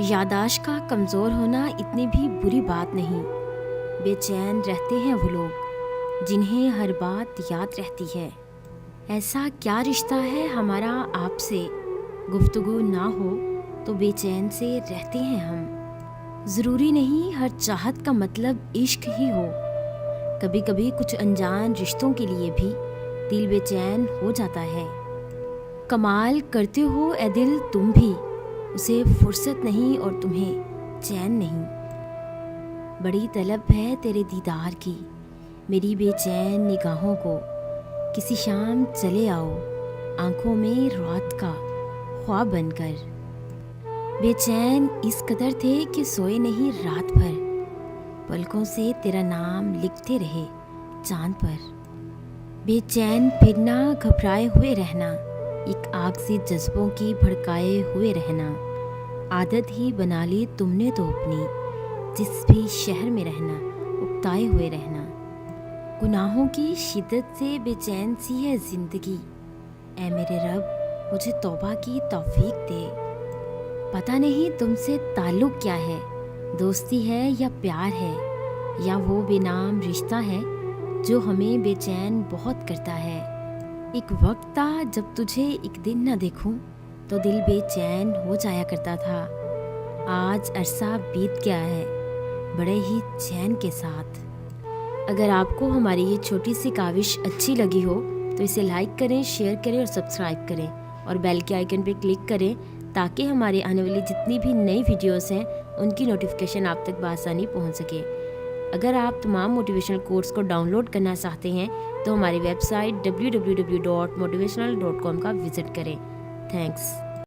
یادداشت کا کمزور ہونا اتنی بھی بری بات نہیں۔ بے چین رہتے ہیں وہ لوگ جنہیں ہر بات یاد رہتی ہے۔ ایسا کیا رشتہ ہے ہمارا آپ سے، گفتگو نہ ہو تو بے چین سے رہتے ہیں ہم۔ ضروری نہیں ہر چاہت کا مطلب عشق ہی ہو، کبھی کبھی کچھ انجان رشتوں کے لیے بھی دل بے چین ہو جاتا ہے۔ کمال کرتے ہو اے دل تم بھی، اسے فرصت نہیں اور تمہیں چین نہیں۔ بڑی طلب ہے تیرے دیدار کی، میری بے چین نگاہوں کو، کسی شام چلے آؤ آنکھوں میں رات کا خواب بن کر۔ بے چین اس قدر تھے کہ سوئے نہیں رات بھر، پلکوں سے تیرا نام لکھتے رہے چاند پر۔ بے چین پھرنا، گھبرائے ہوئے رہنا، ایک آگ سے جذبوں کی بھڑکائے ہوئے رہنا، عادت ہی بنا لی تم نے تو اپنی، جس بھی شہر میں رہنا اکتائے ہوئے رہنا۔ گناہوں کی شدت سے بے چین سی ہے زندگی، اے میرے رب مجھے توبہ کی توفیق دے۔ پتہ نہیں تم سے تعلق کیا ہے، دوستی ہے یا پیار ہے، یا وہ بے نام رشتہ ہے جو ہمیں بے چین بہت کرتا ہے۔ ایک وقت تھا جب تجھے ایک دن نہ دیکھوں تو دل بے چین ہو جایا کرتا تھا، آج عرصہ بیت گیا ہے بڑے ہی چین کے ساتھ۔ اگر آپ کو ہماری یہ چھوٹی سی کاوش اچھی لگی ہو تو اسے لائک کریں، شیئر کریں اور سبسکرائب کریں، اور بیل کے آئیکن پہ کلک کریں تاکہ ہمارے آنے والی جتنی بھی نئی ویڈیوز ہیں ان کی نوٹیفیکیشن آپ تک بآسانی پہنچ سکے۔ اگر آپ تمام موٹیویشنل کورس کو ڈاؤن لوڈ کرنا چاہتے ہیں تو ہماری ویب سائٹ www.motivational.com کا وزٹ کریں۔ تھینکس۔